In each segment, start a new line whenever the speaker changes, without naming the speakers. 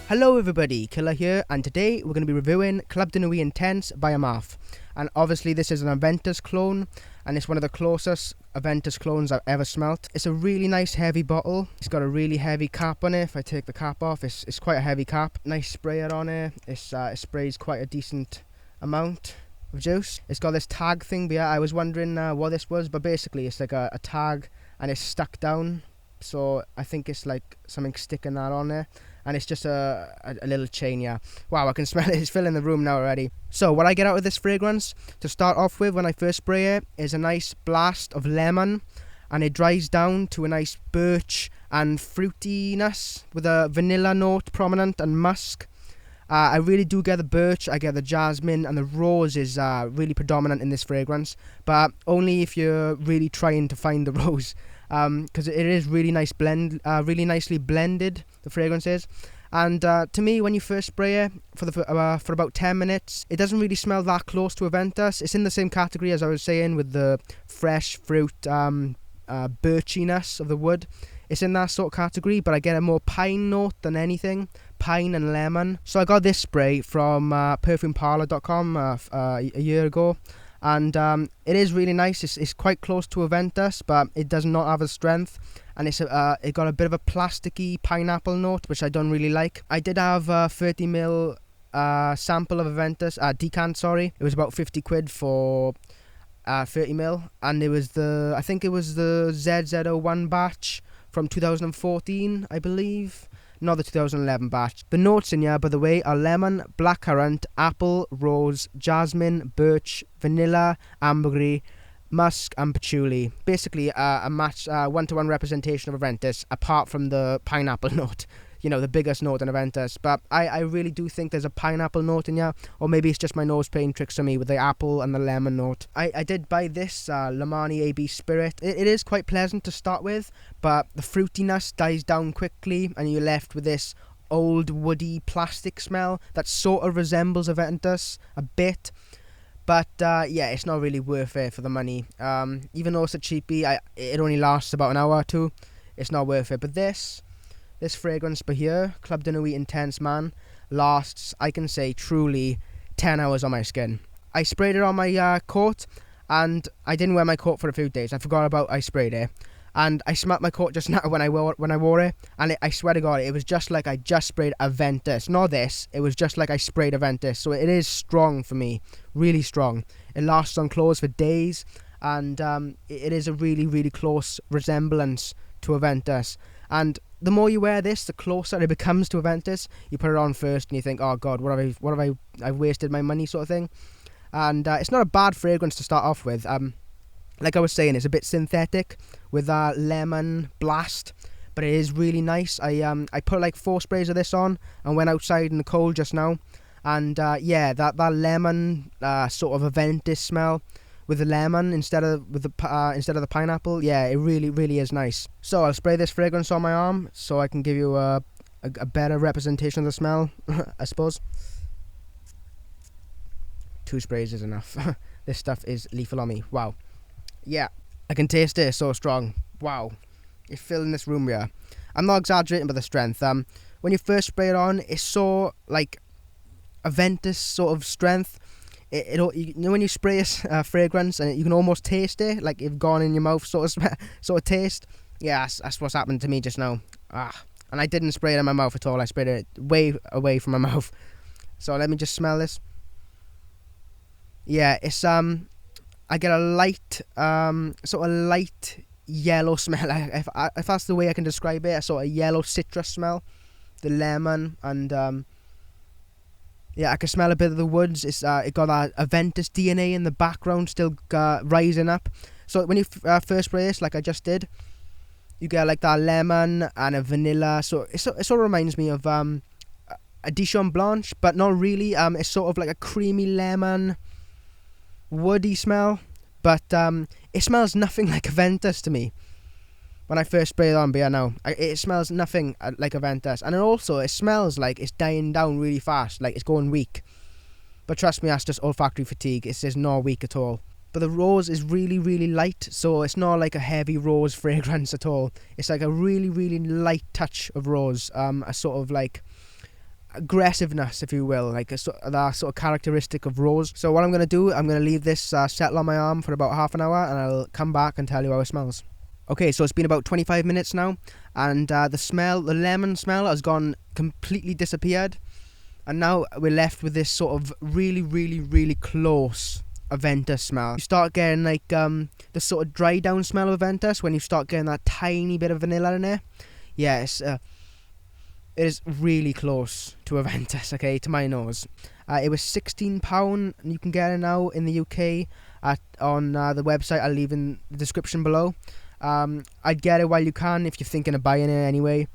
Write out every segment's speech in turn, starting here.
Hello everybody, Killer here, and today we're going to be reviewing Club de Nuit Intense by Armaf. And obviously this is an Aventus Clone, and it's one of the closest Aventus Clones I've ever smelt. It's a really nice heavy bottle. It's got a really heavy cap on it. If I take the cap off, it's quite a heavy cap. Nice sprayer on it. It sprays quite a decent amount of juice. It's got this tag thing here. I was wondering what this was, but basically it's like a tag and it's stuck down. So I think it's like something sticking that on there. And it's just a little chain, yeah. Wow, I can smell it. It's filling the room now already. So what I get out of this fragrance, to start off with when I first spray it, is a nice blast of lemon. And it dries down to a nice birch and fruitiness with a vanilla note prominent and musk. I really do get the birch, I get the jasmine, and the rose is really predominant in this fragrance. But only if you're really trying to find the rose. Because it is really nice really nicely blended, the fragrance is. And to me, when you first spray it for about 10 minutes, it doesn't really smell that close to Aventus. It's in the same category as I was saying with the fresh fruit birchiness of the wood. It's in that sort of category, but I get a more pine note than anything. Pine and lemon. So I got this spray from perfumeparlor.com a year ago. And it is really nice. It's quite close to Aventus, but it does not have a strength. And it got a bit of a plasticky pineapple note, which I don't really like. I did have a 30ml sample of Aventus, decant, sorry. It was about 50 quid for 30ml. And it was I think it was the ZZ01 batch from 2014, I believe. Not the 2011 batch. The notes in here, by the way, are lemon, blackcurrant, apple, rose, jasmine, birch, vanilla, ambergris, musk, and patchouli. Basically, a match, one-to-one representation of Aventus, apart from the pineapple note. You know, the biggest note in Aventus. But I really do think there's a pineapple note in here. Or maybe it's just my nose playing tricks on me with the apple and the lemon note. I did buy this Lamani AB Spirit. It is quite pleasant to start with, but the fruitiness dies down quickly, and you're left with this old woody plastic smell that sort of resembles Aventus a bit. But yeah, it's not really worth it for the money. Even though it's a cheapie, it only lasts about an hour or two. It's not worth it. But this fragrance by here, Club de Nuit Intense Man, lasts, I can say, truly 10 hours on my skin. I sprayed it on my coat, and I didn't wear my coat for a few days. I forgot about I sprayed it. And I smelled my coat just now when I wore it, and I swear to God, it was just like I just sprayed Aventus. Not this, it was just like I sprayed Aventus. So it is strong for me, really strong. It lasts on clothes for days, and it is a really, really close resemblance to Aventus. And the more you wear this, the closer it becomes to Aventus. You put it on first and you think, oh God, I've wasted my money, sort of thing. And it's not a bad fragrance to start off with. Like I was saying, it's a bit synthetic with a lemon blast, but it is really nice. I put like 4 sprays of this on and went outside in the cold just now. And yeah, that lemon sort of Aventus smell with the lemon instead of the pineapple, yeah, it really, really is nice. So I'll spray this fragrance on my arm so I can give you a better representation of the smell, I suppose. 2 sprays is enough. This stuff is lethal on me. Wow. Yeah, I can taste it. It's so strong. Wow. It's filling this room here. I'm not exaggerating with the strength. When you first spray it on, it's so like Aventus sort of strength. You know when you spray a fragrance and you can almost taste it, like it's gone in your mouth, sort of taste. Yeah, that's what's happened to me just now. And I didn't spray it in my mouth at all. I sprayed it way away from my mouth. So let me just smell this. Yeah, it's I get a light sort of light yellow smell. If that's the way I can describe it, a sort of yellow citrus smell, the lemon and yeah, I can smell a bit of the woods. It got that Aventus DNA in the background still rising up. So when you first spray this, like I just did, you get like that lemon and a vanilla. So it sort of reminds me of a Dijon Blanche, but not really. It's sort of like a creamy lemon, woody smell. But it smells nothing like Aventus to me. When I first spray it on, but yeah, no, it smells nothing like Aventus. And it smells like it's dying down really fast, like it's going weak. But trust me, that's just olfactory fatigue. It's just not weak at all. But the rose is really, really light, so it's not like a heavy rose fragrance at all. It's like a really, really light touch of rose. A sort of like aggressiveness, if you will, like that sort of characteristic of rose. So what I'm going to do, I'm going to leave this settle on my arm for about half an hour, and I'll come back and tell you how it smells. Okay, so it's been about 25 minutes now, and the lemon smell has gone completely disappeared, and now we're left with this sort of really, really, really close Aventus smell. You start getting like the sort of dry down smell of Aventus when you start getting that tiny bit of vanilla in there. Yes, it is really close to Aventus, okay, to my nose. It was £16, and you can get it now in the UK on the website I'll leave in the description below. I'd get it while you can if you're thinking of buying it anyway.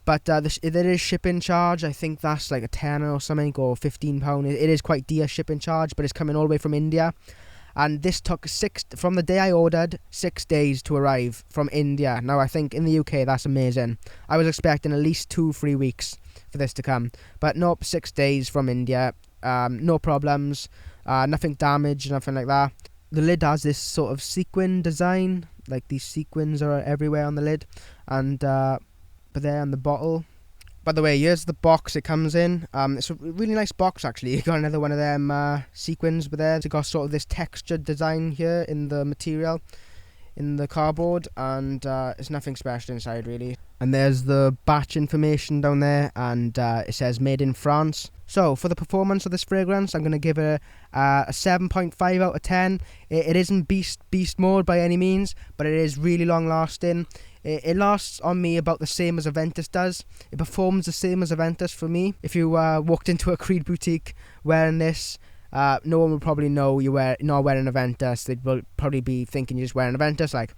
But there is shipping charge. I think that's like a tenner or something, or £15. It is quite dear shipping charge, but it's coming all the way from India. And this took from the day I ordered, 6 days to arrive from India. Now, I think in the UK, that's amazing. I was expecting at least 2-3 weeks for this to come. But nope, 6 days from India. No problems. Nothing damaged, nothing like that. The lid has this sort of sequin design. Like these sequins are everywhere on the lid. And but there on the bottle. By the way, here's the box it comes in. It's a really nice box, actually. You got another one of them sequins, but there. It's got sort of this textured design here in the material, in the cardboard, and it's nothing special inside, really. And there's the batch information down there, and it says made in France. So, for the performance of this fragrance, I'm going to give it a 7.5 out of 10. It isn't beast mode by any means, but it is really long lasting. It lasts on me about the same as Aventus does. It performs the same as Aventus for me. If you walked into a Creed boutique wearing this, no one would probably know you're not wearing Aventus. They'd probably be thinking you're just wearing Aventus, like.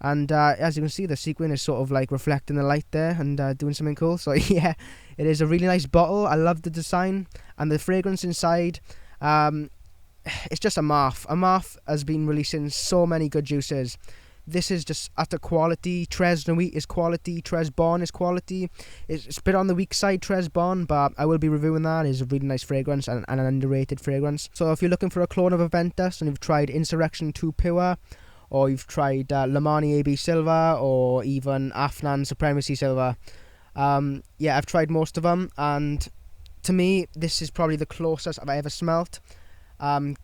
And as you can see, the sequin is sort of like reflecting the light there and doing something cool. So yeah, it is a really nice bottle. I love the design and the fragrance inside. It's just Armaf. Armaf has been releasing so many good juices. This is just utter quality. Nuit is quality. Bon is quality. It's a bit on the weak side, Bon, but I will be reviewing that. It's a really nice fragrance and an underrated fragrance. So if you're looking for a clone of Aventus and you've tried Insurrection 2 Pure, or you've tried Lamani AB Silver, or even Afnan Supremacy Silver, yeah, I've tried most of them, and to me, this is probably the closest I've ever smelt.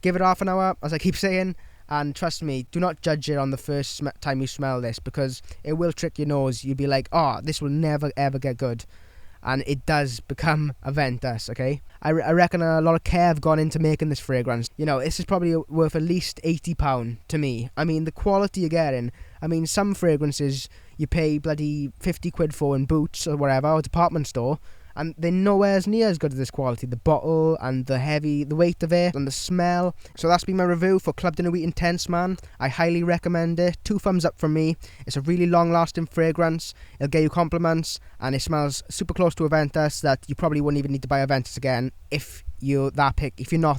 Give it half an hour, as I keep saying. And trust me, do not judge it on the first time you smell this, because it will trick your nose. You'll be like, oh, this will never ever get good. And it does become Aventus, okay? I reckon a lot of care have gone into making this fragrance. You know, this is probably worth at least £80 to me. I mean, the quality you're getting. I mean, some fragrances you pay bloody 50 quid for in Boots or whatever, or department store, and they're nowhere near as good as this quality. The bottle and the weight of it and the smell. So that's been my review for Club de Nuit Intense, man. I highly recommend it. 2 thumbs up from me. It's a really long lasting fragrance. It'll get you compliments, and it smells super close to Aventus that you probably wouldn't even need to buy Aventus again if you're not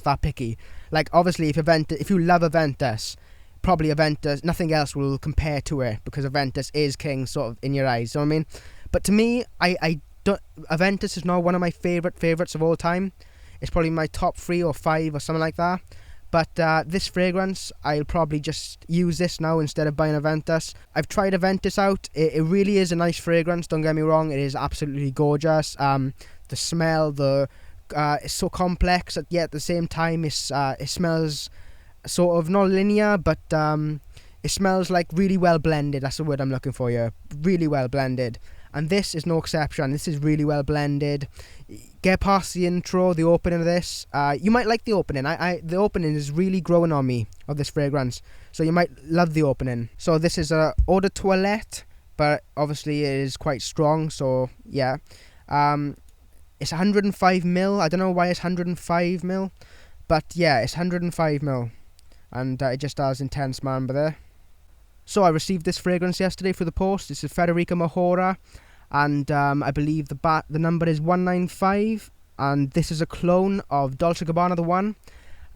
that picky. Like, obviously, if you love Aventus, probably Aventus, nothing else will compare to it, because Aventus is king sort of in your eyes, you know what I mean? But to me, Aventus is now one of my favourites of all time. It's probably my top 3 or 5 or something like that. But this fragrance, I'll probably just use this now instead of buying Aventus. I've tried Aventus out. It really is a nice fragrance, don't get me wrong. It is absolutely gorgeous. The smell, it's so complex, yet at the same time it smells sort of not linear, but it smells like really well blended. That's the word I'm looking for here. Really well blended. And this is no exception. This is really well blended. Get past the intro, the opening of this. You might like the opening. The opening is really growing on me of this fragrance. So you might love the opening. So this is a eau de toilette, but obviously it is quite strong. So yeah. It's 105ml. I don't know why it's 105ml. But yeah, it's 105ml. And it just has intense amber there. So I received this fragrance yesterday for the post. This is Federico Mahora, and I believe the number is 195, and this is a clone of Dolce & Gabbana The One.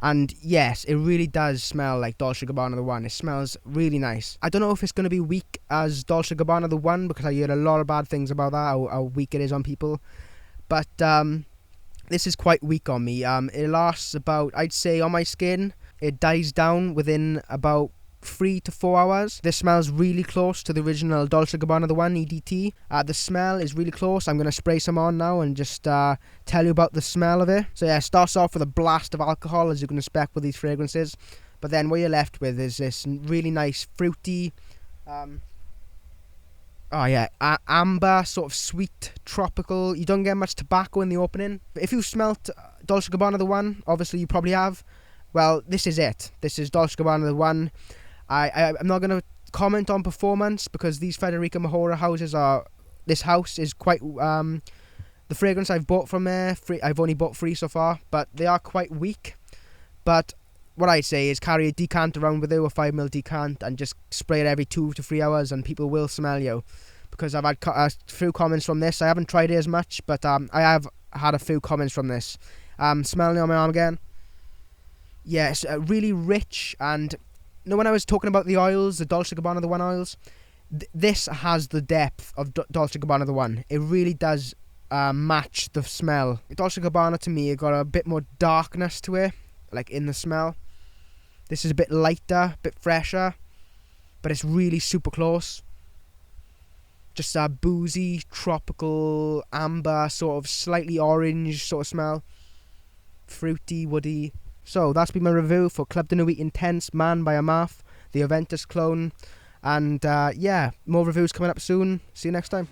And yes, it really does smell like Dolce & Gabbana The One. It smells really nice. I don't know if it's going to be weak as Dolce & Gabbana The One, because I heard a lot of bad things about that, how weak it is on people. But this is quite weak on me. It lasts about, I'd say on my skin, it dies down within about 3 to 4 hours. This smells really close to the original Dolce & Gabbana The One EDT. The smell is really close. I'm going to spray some on now and just tell you about the smell of it. So yeah, it starts off with a blast of alcohol, as you can expect with these fragrances. But then what you're left with is this really nice fruity, amber, sort of sweet, tropical. You don't get much tobacco in the opening. But if you smelt Dolce & Gabbana The One, obviously you probably have. Well, this is it. This is Dolce & Gabbana The One. I'm not going to comment on performance because these Federico Mahora houses are... This house is quite... the fragrance I've bought from there, I've only bought 3 so far, but they are quite weak. But what I'd say is carry a decant around with you, a 5ml decant, and just spray it every 2 to 3 hours and people will smell you. Because I've had a few comments from this. I haven't tried it as much, but I have had a few comments from this. Smelling it on my arm again. Yes, really rich, and you know when I was talking about the oils, the Dolce & Gabbana The One oils, this has the depth of Dolce & Gabbana The One. It really does match the smell. Dolce & Gabbana to me, it got a bit more darkness to it, like in the smell. This is a bit lighter, a bit fresher, but it's really super close. Just a boozy, tropical, amber, sort of slightly orange sort of smell. Fruity, woody. So that's been my review for Club de Nuit Intense Man by Armaf, the Aventus Clone. And yeah, more reviews coming up soon. See you next time.